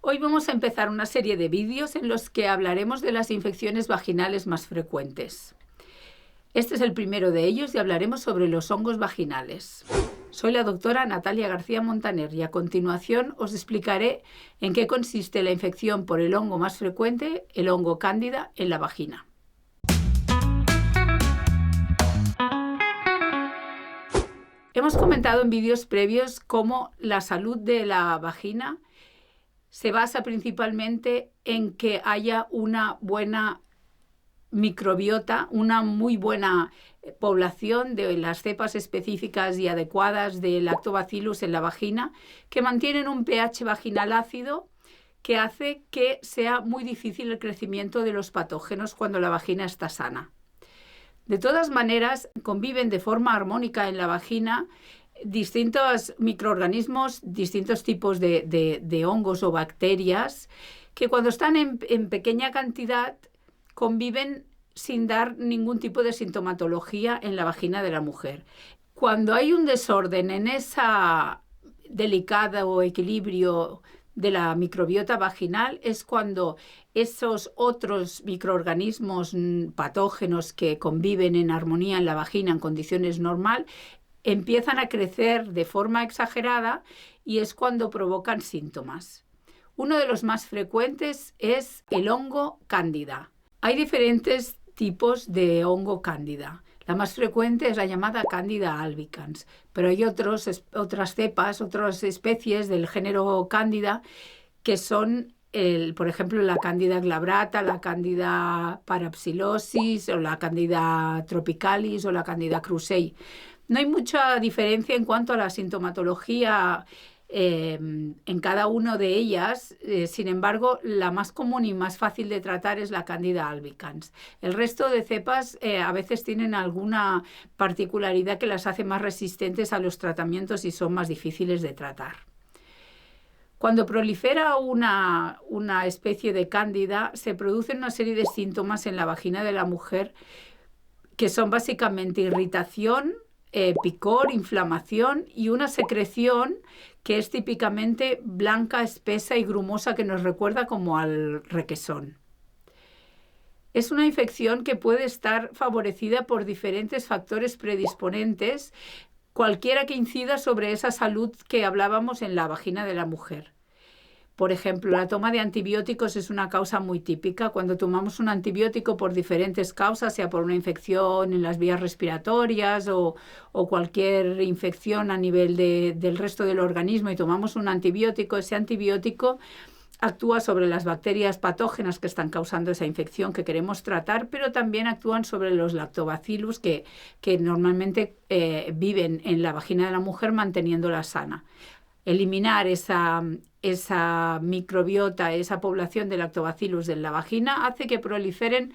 Hoy vamos a empezar una serie de vídeos en los que hablaremos de las infecciones vaginales más frecuentes. Este es el primero de ellos y hablaremos sobre los hongos vaginales. Soy la doctora Natalia García Montaner y a continuación os explicaré en qué consiste la infección por el hongo más frecuente, el hongo cándida, en la vagina. Hemos comentado en vídeos previos cómo la salud de la vagina se basa principalmente en que haya una buena microbiota, una muy buena población de las cepas específicas y adecuadas de Lactobacillus en la vagina, que mantienen un pH vaginal ácido que hace que sea muy difícil el crecimiento de los patógenos cuando la vagina está sana. De todas maneras, conviven de forma armónica en la vagina distintos microorganismos, distintos tipos de hongos o bacterias que cuando están en pequeña cantidad conviven sin dar ningún tipo de sintomatología en la vagina de la mujer. Cuando hay un desorden en esa delicado equilibrio de la microbiota vaginal es cuando esos otros microorganismos patógenos que conviven en armonía en la vagina en condiciones normales empiezan a crecer de forma exagerada y es cuando provocan síntomas. Uno de los más frecuentes es el hongo cándida. Hay diferentes tipos de hongo cándida. La más frecuente es la llamada Candida albicans, pero hay otras cepas, otras especies del género cándida que son, por ejemplo, la Candida glabrata, la Candida parapsilosis o la Candida tropicalis o la Candida krusei. No hay mucha diferencia en cuanto a la sintomatología en cada una de ellas, sin embargo, la más común y más fácil de tratar es la Candida albicans. El resto de cepas a veces tienen alguna particularidad que las hace más resistentes a los tratamientos y son más difíciles de tratar. Cuando prolifera una especie de cándida, se producen una serie de síntomas en la vagina de la mujer que son básicamente irritación, picor, inflamación y una secreción que es típicamente blanca, espesa y grumosa que nos recuerda como al requesón. Es una infección que puede estar favorecida por diferentes factores predisponentes, cualquiera que incida sobre esa salud que hablábamos en la vagina de la mujer. Por ejemplo, la toma de antibióticos es una causa muy típica. Cuando tomamos un antibiótico por diferentes causas, sea por una infección en las vías respiratorias o cualquier infección a nivel del resto del organismo y tomamos un antibiótico, ese antibiótico actúa sobre las bacterias patógenas que están causando esa infección que queremos tratar, pero también actúan sobre los lactobacillus que normalmente viven en la vagina de la mujer manteniéndola sana. Eliminar esa microbiota, esa población de lactobacillus en la vagina hace que proliferen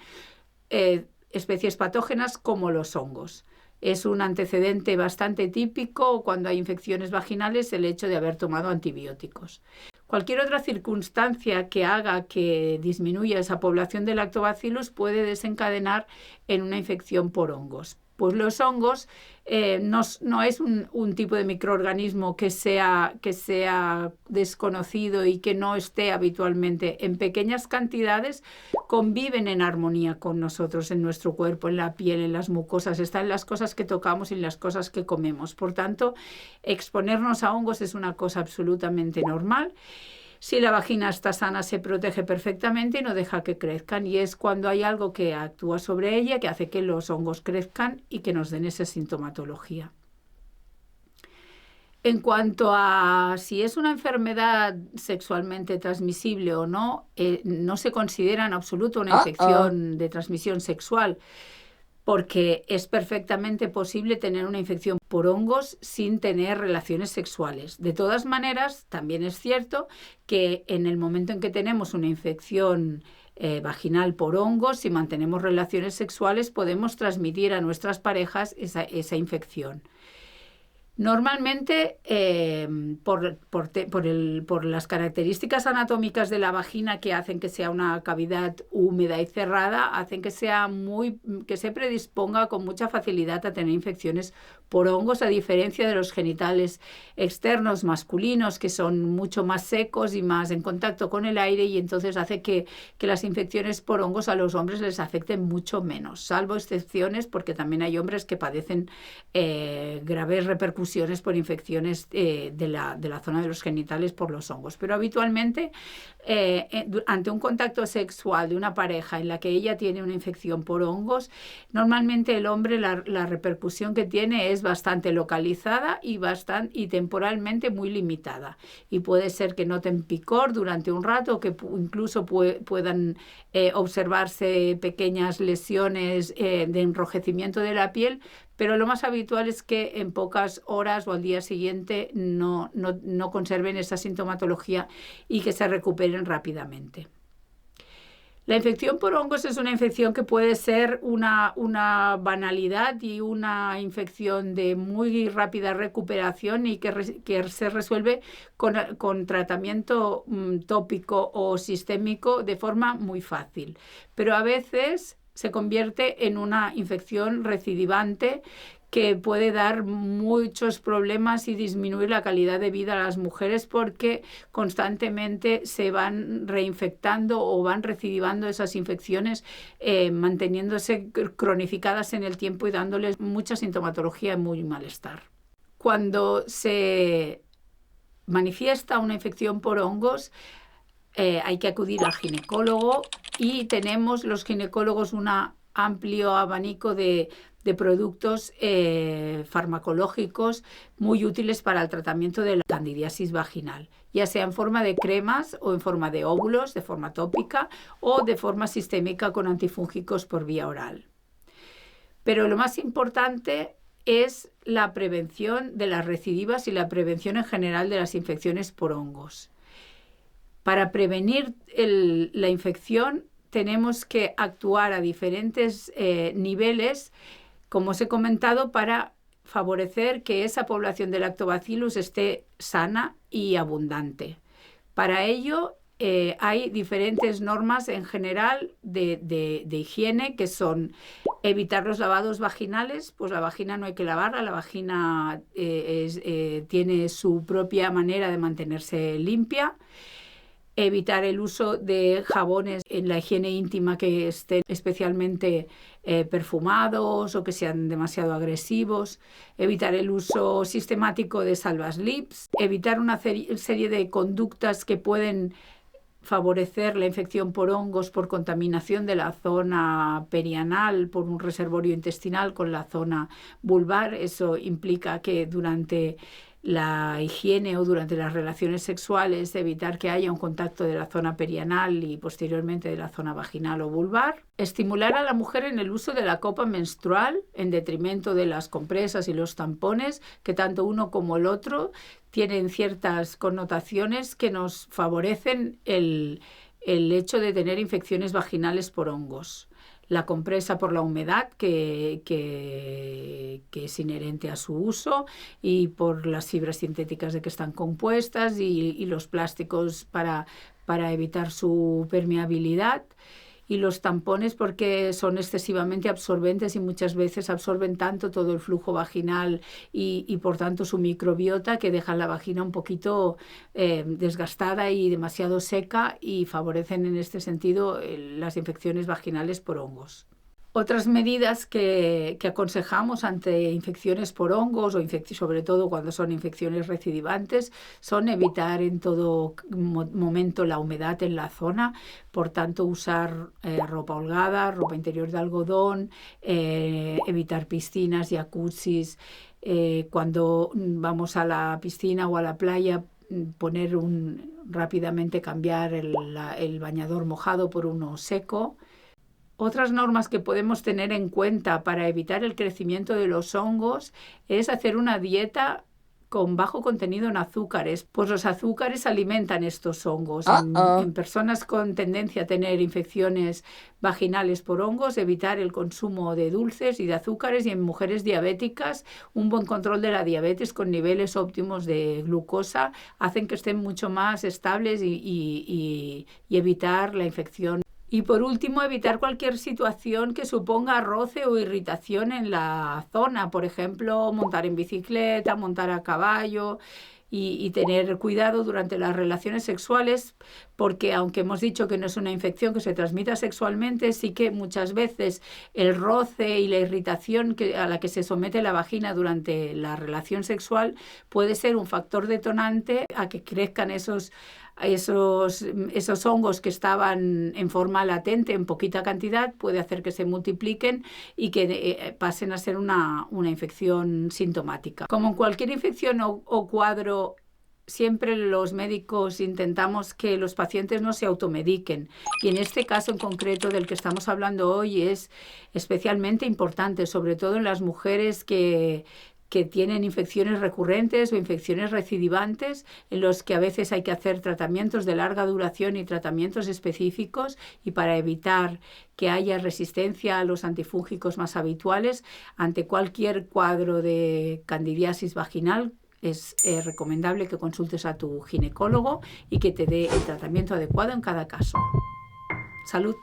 especies patógenas como los hongos. Es un antecedente bastante típico cuando hay infecciones vaginales el hecho de haber tomado antibióticos. Cualquier otra circunstancia que haga que disminuya esa población de lactobacillus puede desencadenar en una infección por hongos. Pues los hongos no es un tipo de microorganismo que sea desconocido y que no esté habitualmente. En pequeñas cantidades conviven en armonía con nosotros, en nuestro cuerpo, en la piel, en las mucosas, están en las cosas que tocamos y en las cosas que comemos. Por tanto, exponernos a hongos es una cosa absolutamente normal. Si la vagina está sana, se protege perfectamente y no deja que crezcan. Y es cuando hay algo que actúa sobre ella que hace que los hongos crezcan y que nos den esa sintomatología. En cuanto a si es una enfermedad sexualmente transmisible o no, no se considera en absoluto una infección de transmisión sexual, porque es perfectamente posible tener una infección por hongos sin tener relaciones sexuales. De todas maneras, también es cierto que en el momento en que tenemos una infección vaginal por hongos, si mantenemos relaciones sexuales, podemos transmitir a nuestras parejas esa infección. Normalmente, por las características anatómicas de la vagina que hacen que sea una cavidad húmeda y cerrada, hacen que se predisponga con mucha facilidad a tener infecciones por hongos, a diferencia de los genitales externos masculinos, que son mucho más secos y más en contacto con el aire, y entonces hace que las infecciones por hongos a los hombres les afecten mucho menos, salvo excepciones, porque también hay hombres que padecen graves repercusiones por infecciones de la zona de los genitales por los hongos. Pero habitualmente, ante un contacto sexual de una pareja en la que ella tiene una infección por hongos, normalmente el hombre la repercusión que tiene es bastante localizada y temporalmente muy limitada. Y puede ser que noten picor durante un rato, que incluso puedan observarse pequeñas lesiones de enrojecimiento de la piel, pero lo más habitual es que en pocas horas o al día siguiente no conserven esa sintomatología y que se recuperen rápidamente. La infección por hongos es una infección que puede ser una banalidad y una infección de muy rápida recuperación y que se resuelve con tratamiento tópico o sistémico de forma muy fácil. Pero a veces se convierte en una infección recidivante que puede dar muchos problemas y disminuir la calidad de vida a las mujeres, porque constantemente se van reinfectando o van recidivando esas infecciones, manteniéndose cronificadas en el tiempo y dándoles mucha sintomatología y muy malestar. Cuando se manifiesta una infección por hongos, hay que acudir al ginecólogo, y tenemos los ginecólogos un amplio abanico de productos farmacológicos muy útiles para el tratamiento de la candidiasis vaginal, ya sea en forma de cremas o en forma de óvulos, de forma tópica o de forma sistémica con antifúngicos por vía oral. Pero lo más importante es la prevención de las recidivas y la prevención en general de las infecciones por hongos. Para prevenir la infección tenemos que actuar a diferentes niveles, como os he comentado, para favorecer que esa población de Lactobacillus esté sana y abundante. Para ello hay diferentes normas en general de higiene, que son evitar los lavados vaginales. Pues la vagina no hay que lavarla, la vagina tiene su propia manera de mantenerse limpia. Evitar el uso de jabones en la higiene íntima que estén especialmente perfumados o que sean demasiado agresivos. Evitar el uso sistemático de salvaslips. Evitar una serie de conductas que pueden favorecer la infección por hongos por contaminación de la zona perianal por un reservorio intestinal con la zona vulvar. Eso implica que durante la higiene o durante las relaciones sexuales evitar que haya un contacto de la zona perianal y posteriormente de la zona vaginal o vulvar. Estimular a la mujer en el uso de la copa menstrual en detrimento de las compresas y los tampones, que tanto uno como el otro tienen ciertas connotaciones que nos favorecen el hecho de tener infecciones vaginales por hongos. La compresa por la humedad que es inherente a su uso, y por las fibras sintéticas de que están compuestas, y los plásticos para evitar su permeabilidad, y los tampones porque son excesivamente absorbentes y muchas veces absorben tanto todo el flujo vaginal y por tanto su microbiota, que dejan la vagina un poquito desgastada y demasiado seca, y favorecen en este sentido las infecciones vaginales por hongos. Otras medidas que aconsejamos ante infecciones por hongos, o sobre todo cuando son infecciones recidivantes, son evitar en todo momento la humedad en la zona. Por tanto, usar ropa holgada, ropa interior de algodón, evitar piscinas, jacuzzis. Cuando vamos a la piscina o a la playa, rápidamente cambiar el bañador mojado por uno seco. Otras normas que podemos tener en cuenta para evitar el crecimiento de los hongos es hacer una dieta con bajo contenido en azúcares, pues los azúcares alimentan estos hongos. En personas con tendencia a tener infecciones vaginales por hongos, evitar el consumo de dulces y de azúcares, y en mujeres diabéticas, un buen control de la diabetes con niveles óptimos de glucosa hacen que estén mucho más estables y evitar la infección. Y por último, evitar cualquier situación que suponga roce o irritación en la zona. Por ejemplo, montar en bicicleta, montar a caballo y tener cuidado durante las relaciones sexuales, porque aunque hemos dicho que no es una infección que se transmita sexualmente, sí que muchas veces el roce y la irritación a la que se somete la vagina durante la relación sexual puede ser un factor detonante a que crezcan esos hongos que estaban en forma latente, en poquita cantidad, puede hacer que se multipliquen y que pasen a ser una infección sintomática. Como en cualquier infección o cuadro, siempre los médicos intentamos que los pacientes no se automediquen, y en este caso en concreto del que estamos hablando hoy es especialmente importante, sobre todo en las mujeres que tienen infecciones recurrentes o infecciones recidivantes, en los que a veces hay que hacer tratamientos de larga duración y tratamientos específicos, y para evitar que haya resistencia a los antifúngicos más habituales, ante cualquier cuadro de candidiasis vaginal es recomendable que consultes a tu ginecólogo y que te dé el tratamiento adecuado en cada caso. ¡Salud!